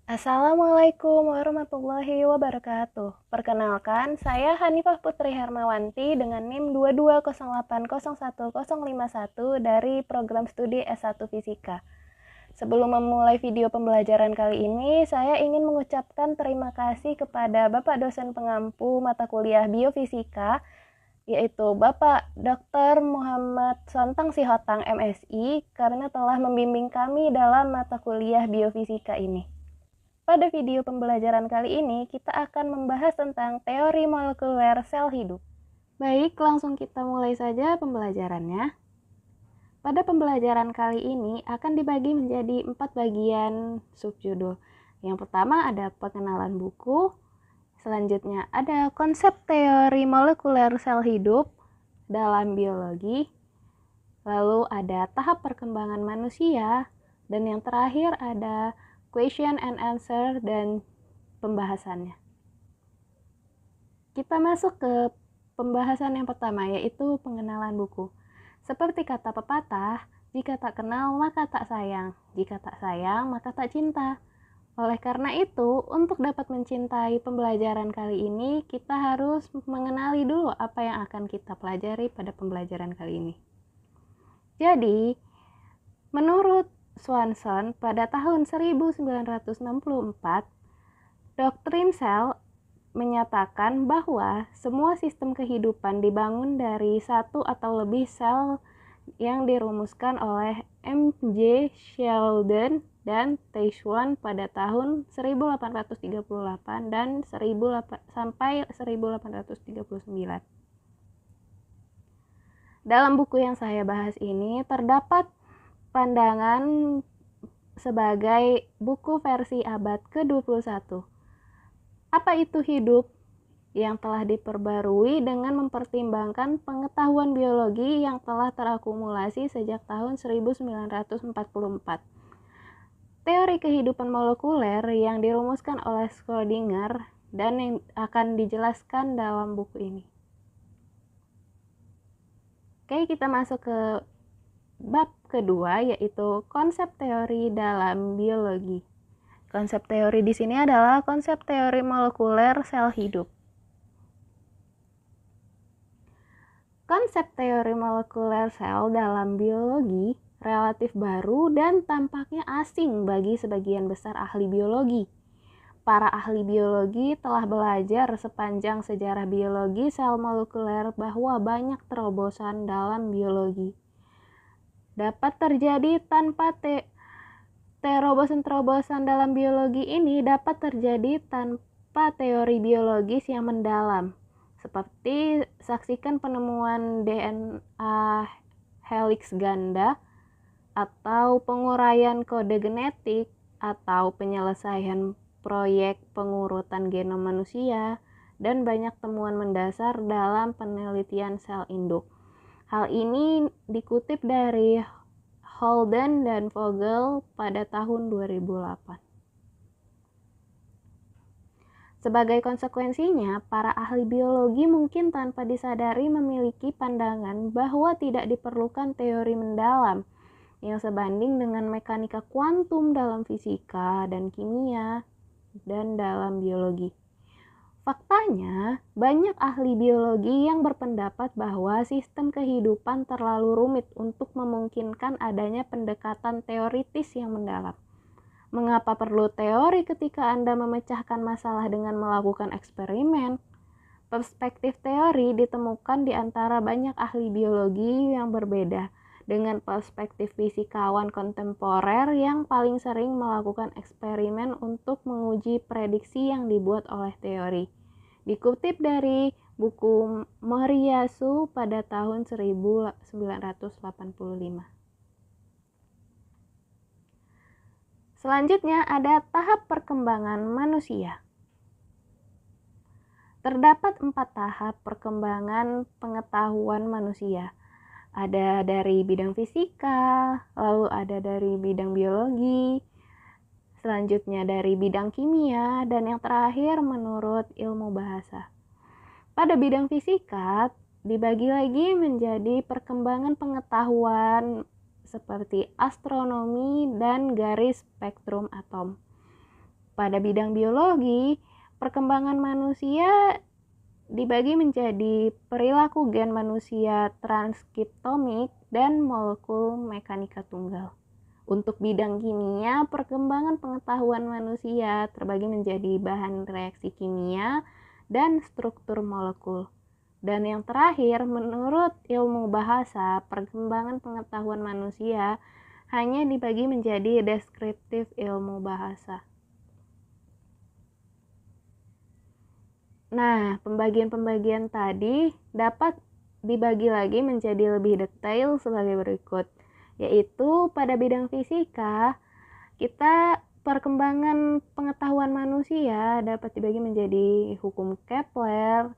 Assalamualaikum warahmatullahi wabarakatuh. Perkenalkan, saya Hanifah Putri Hermawanti dengan NIM 220801051 dari program studi S1 Fisika. Sebelum memulai video pembelajaran kali ini, saya ingin mengucapkan terima kasih kepada Bapak dosen pengampu mata kuliah Biofisika, yaitu Bapak Dr. Muhammad Sontang Sihotang MSI, karena telah membimbing kami dalam mata kuliah Biofisika ini. Pada video pembelajaran kali ini, kita akan membahas tentang teori molekuler sel hidup. Baik, langsung kita mulai saja pembelajarannya. Pada pembelajaran kali ini akan dibagi menjadi 4 bagian subjudul. Yang pertama ada pengenalan buku, selanjutnya ada konsep teori molekuler sel hidup dalam biologi, lalu ada tahap perkembangan manusia, dan yang terakhir ada question and answer dan pembahasannya. Kita masuk ke pembahasan yang pertama, yaitu pengenalan buku. Seperti kata pepatah, jika tak kenal maka tak sayang, jika tak sayang maka tak cinta. Oleh karena itu, untuk dapat mencintai pembelajaran kali ini, kita harus mengenali dulu apa yang akan kita pelajari pada pembelajaran kali ini. Jadi, menurut Swanson pada tahun 1964, doktrin sel menyatakan bahwa semua sistem kehidupan dibangun dari satu atau lebih sel yang dirumuskan oleh M.J. Sheldon dan Taishwan pada tahun 1838 dan sampai 1839. Dalam buku yang saya bahas ini terdapat pandangan sebagai buku versi abad ke-21. Apa itu hidup? Yang telah diperbarui dengan mempertimbangkan pengetahuan biologi yang telah terakumulasi sejak tahun 1944. Teori kehidupan molekuler yang dirumuskan oleh Schrödinger dan yang akan dijelaskan dalam buku ini. Oke, kita masuk ke bab kedua, yaitu konsep teori dalam biologi. Konsep teori di sini adalah konsep teori molekuler sel hidup. Konsep teori molekuler sel dalam biologi relatif baru dan tampaknya asing bagi sebagian besar ahli biologi. Para ahli biologi telah belajar sepanjang sejarah biologi sel molekuler bahwa banyak terobosan dalam biologi dapat terjadi tanpa terobosan-terobosan dalam biologi ini dapat terjadi tanpa teori biologis yang mendalam. Seperti saksikan penemuan DNA helix ganda, atau penguraian kode genetik, atau penyelesaian proyek pengurutan genom manusia, dan banyak temuan mendasar dalam penelitian sel induk. Hal ini dikutip dari Holden dan Vogel pada tahun 2008. Sebagai konsekuensinya, para ahli biologi mungkin tanpa disadari memiliki pandangan bahwa tidak diperlukan teori mendalam yang sebanding dengan mekanika kuantum dalam fisika dan kimia dan dalam biologi. Faktanya, banyak ahli biologi yang berpendapat bahwa sistem kehidupan terlalu rumit untuk memungkinkan adanya pendekatan teoritis yang mendalam. Mengapa perlu teori ketika Anda memecahkan masalah dengan melakukan eksperimen? Perspektif teori ditemukan di antara banyak ahli biologi yang berbeda, dengan perspektif fisikawan kontemporer yang paling sering melakukan eksperimen untuk menguji prediksi yang dibuat oleh teori. Dikutip dari buku Moriyasu pada tahun 1985. Selanjutnya ada tahap perkembangan manusia. Terdapat 4 tahap perkembangan pengetahuan manusia. Ada dari bidang fisika, lalu ada dari bidang biologi, selanjutnya dari bidang kimia, dan yang terakhir menurut ilmu bahasa. Pada bidang fisika, dibagi lagi menjadi perkembangan pengetahuan seperti astronomi dan garis spektrum atom. Pada bidang biologi, perkembangan manusia dibagi menjadi perilaku gen manusia transkriptomik dan molekul mekanika tunggal. Untuk bidang kimia, perkembangan pengetahuan manusia terbagi menjadi bahan reaksi kimia dan struktur molekul. Dan yang terakhir, menurut ilmu bahasa, perkembangan pengetahuan manusia hanya dibagi menjadi deskriptif ilmu bahasa. Nah, pembagian-pembagian tadi dapat dibagi lagi menjadi lebih detail sebagai berikut, yaitu pada bidang fisika, kita perkembangan pengetahuan manusia dapat dibagi menjadi hukum Kepler,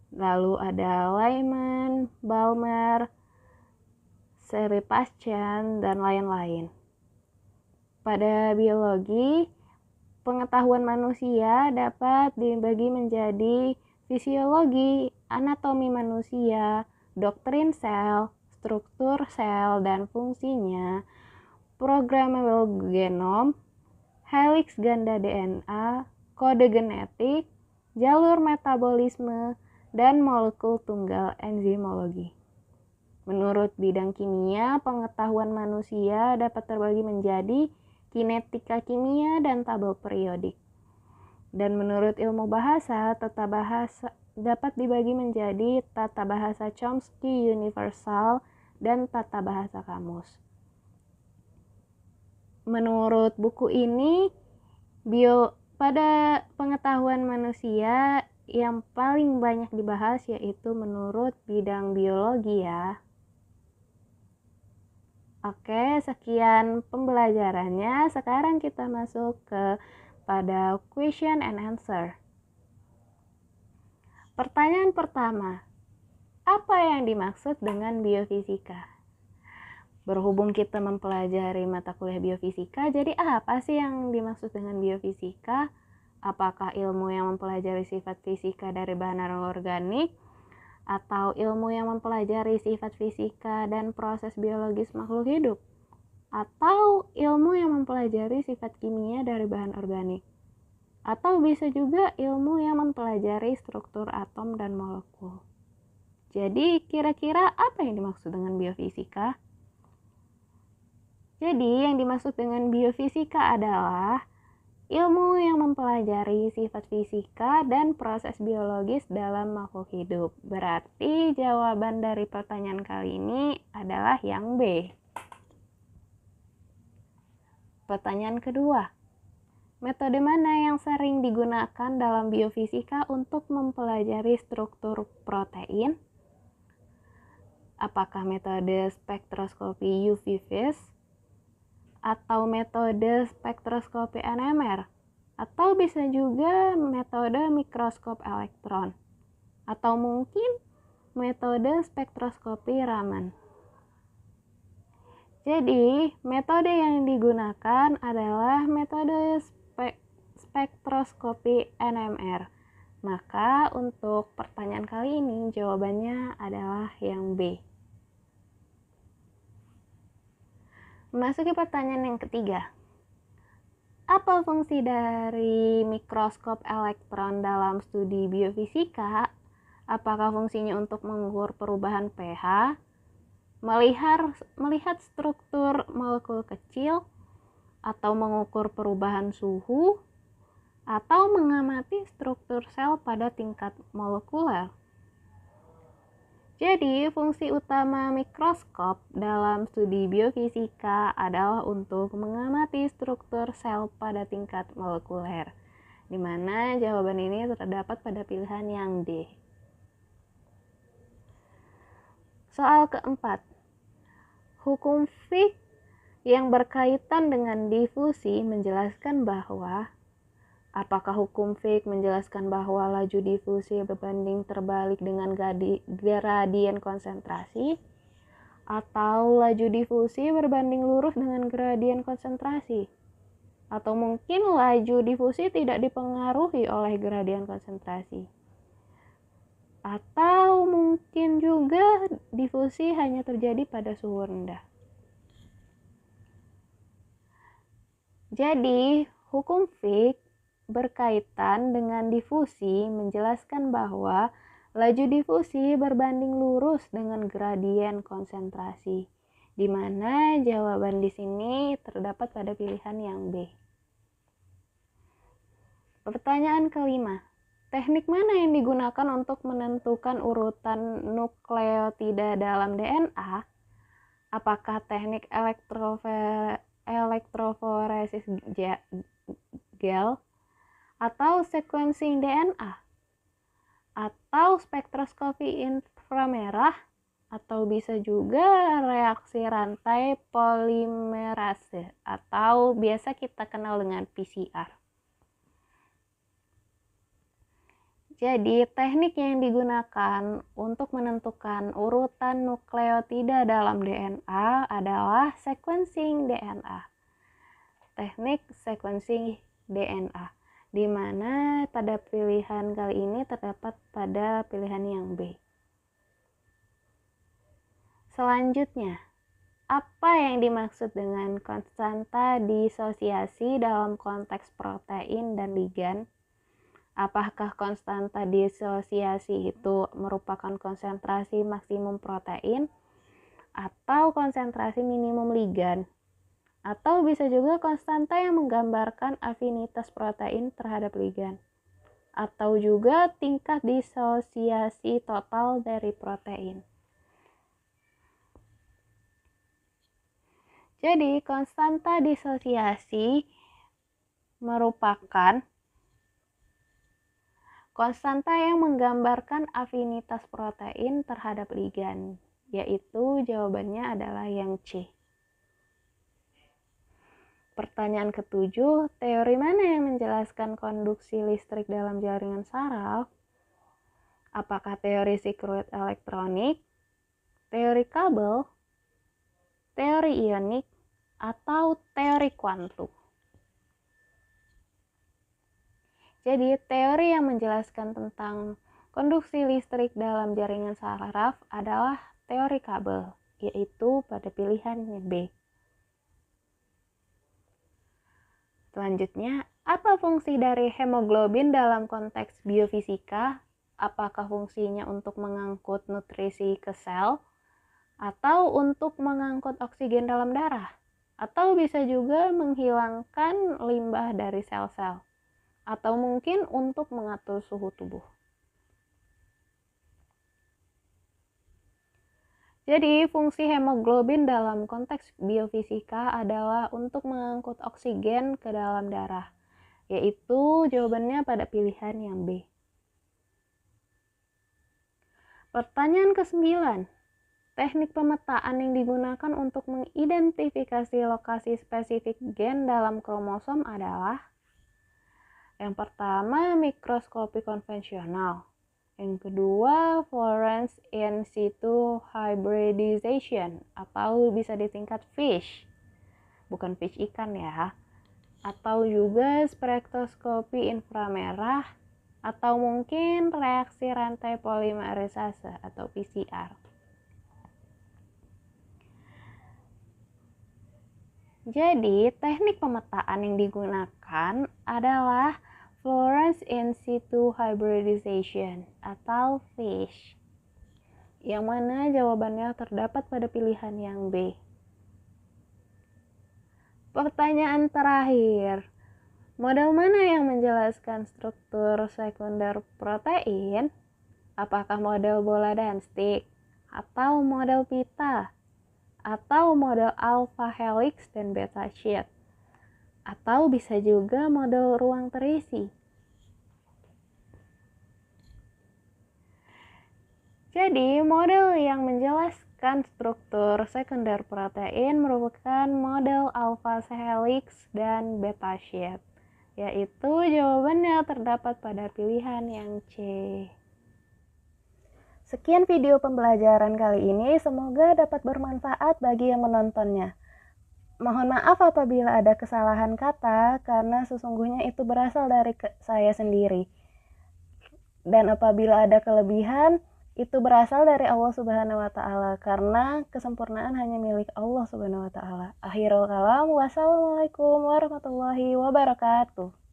lalu ada Lyman, Balmer, Sebastian, dan lain-lain. Pada biologi, pengetahuan manusia dapat dibagi menjadi fisiologi, anatomi manusia, doktrin sel, struktur sel dan fungsinya, programmable genom, helix ganda DNA, kode genetik, jalur metabolisme, dan molekul tunggal enzimologi. Menurut bidang kimia, pengetahuan manusia dapat terbagi menjadi kinetika kimia dan tabel periodik. Dan menurut ilmu bahasa, tata bahasa dapat dibagi menjadi tata bahasa Chomsky universal dan tata bahasa kamus. Menurut buku ini, pada pengetahuan manusia yang paling banyak dibahas yaitu menurut bidang biologi ya. Oke, sekian pembelajarannya. Sekarang kita masuk pada question and answer. Pertanyaan pertama, apa yang dimaksud dengan biofisika? Berhubung kita mempelajari mata kuliah biofisika, jadi apa sih yang dimaksud dengan biofisika? Apakah ilmu yang mempelajari sifat fisika dari bahan anorganik? Atau ilmu yang mempelajari sifat fisika dan proses biologis makhluk hidup? Atau ilmu yang mempelajari sifat kimia dari bahan organik? Atau bisa juga ilmu yang mempelajari struktur atom dan molekul. Jadi kira-kira apa yang dimaksud dengan biofisika? Jadi yang dimaksud dengan biofisika adalah ilmu yang mempelajari sifat fisika dan proses biologis dalam makhluk hidup. Berarti jawaban dari pertanyaan kali ini adalah yang B. Pertanyaan kedua, metode mana yang sering digunakan dalam biofisika untuk mempelajari struktur protein? Apakah metode spektroskopi UV-Vis? Atau metode spektroskopi NMR, atau bisa juga metode mikroskop elektron, atau mungkin metode spektroskopi Raman. Jadi, metode yang digunakan adalah metode spektroskopi NMR. Maka untuk pertanyaan kali ini jawabannya adalah yang B. Memasuki pertanyaan yang ketiga. Apa fungsi dari mikroskop elektron dalam studi biofisika? Apakah fungsinya untuk mengukur perubahan pH, melihat struktur molekul kecil, atau mengukur perubahan suhu, atau mengamati struktur sel pada tingkat molekuler? Jadi, fungsi utama mikroskop dalam studi biofisika adalah untuk mengamati struktur sel pada tingkat molekuler, di mana jawaban ini terdapat pada pilihan yang D. Soal keempat, hukum Fick yang berkaitan dengan difusi menjelaskan bahwa apakah hukum Fick menjelaskan bahwa laju difusi berbanding terbalik dengan gradien konsentrasi? Atau laju difusi berbanding lurus dengan gradien konsentrasi? Atau mungkin laju difusi tidak dipengaruhi oleh gradien konsentrasi? Atau mungkin juga difusi hanya terjadi pada suhu rendah? Jadi, hukum Fick berkaitan dengan difusi menjelaskan bahwa laju difusi berbanding lurus dengan gradien konsentrasi, di mana jawaban di sini terdapat pada pilihan yang B. Pertanyaan kelima, teknik mana yang digunakan untuk menentukan urutan nukleotida dalam DNA? Apakah teknik elektroforesis gel atau sequencing DNA atau spektroskopi inframerah atau bisa juga reaksi rantai polimerase atau biasa kita kenal dengan PCR. Jadi, teknik yang digunakan untuk menentukan urutan nukleotida dalam DNA adalah sequencing DNA. Teknik sequencing DNA, di mana pada pilihan kali ini terdapat pada pilihan yang B. Selanjutnya, apa yang dimaksud dengan konstanta disosiasi dalam konteks protein dan ligan? Apakah konstanta disosiasi itu merupakan konsentrasi maksimum protein atau konsentrasi minimum ligan? Atau bisa juga konstanta yang menggambarkan afinitas protein terhadap ligan? Atau juga tingkat disosiasi total dari protein? Jadi, konstanta disosiasi merupakan konstanta yang menggambarkan afinitas protein terhadap ligan, yaitu jawabannya adalah yang C. Pertanyaan ketujuh, teori mana yang menjelaskan konduksi listrik dalam jaringan saraf? Apakah teori sirkuit elektronik, teori kabel, teori ionik, atau teori kuantum? Jadi, teori yang menjelaskan tentang konduksi listrik dalam jaringan saraf adalah teori kabel, yaitu pada pilihan B. Selanjutnya, apa fungsi dari hemoglobin dalam konteks biofisika? Apakah fungsinya untuk mengangkut nutrisi ke sel, atau untuk mengangkut oksigen dalam darah, atau bisa juga menghilangkan limbah dari sel-sel, atau mungkin untuk mengatur suhu tubuh. Jadi, fungsi hemoglobin dalam konteks biofisika adalah untuk mengangkut oksigen ke dalam darah, yaitu jawabannya pada pilihan yang B. Pertanyaan ke-9. Teknik pemetaan yang digunakan untuk mengidentifikasi lokasi spesifik gen dalam kromosom adalah: yang pertama, mikroskopi konvensional. Yang kedua, Fluorescence in situ hybridization atau bisa disingkat FISH. Bukan fish ikan ya. Atau juga spektroskopi inframerah atau mungkin reaksi rantai polimerisase atau PCR. Jadi, teknik pemetaan yang digunakan adalah Fluorescence in situ hybridization atau FISH, yang mana jawabannya terdapat pada pilihan yang B. Pertanyaan terakhir, model mana yang menjelaskan struktur sekunder protein? Apakah model bola dan stick, atau model pita, atau model alpha helix dan beta sheet, atau bisa juga model ruang terisi? Jadi, model yang menjelaskan struktur sekunder protein merupakan model alpha helix dan beta sheet, yaitu jawabannya terdapat pada pilihan yang C. Sekian video pembelajaran kali ini, semoga dapat bermanfaat bagi yang menontonnya. Mohon maaf apabila ada kesalahan kata, karena sesungguhnya itu berasal dari saya sendiri. Dan apabila ada kelebihan, itu berasal dari Allah Subhanahu wa Ta'ala, karena kesempurnaan hanya milik Allah Subhanahu wa Ta'ala. Akhirul kalam, wassalamualaikum warahmatullahi wabarakatuh.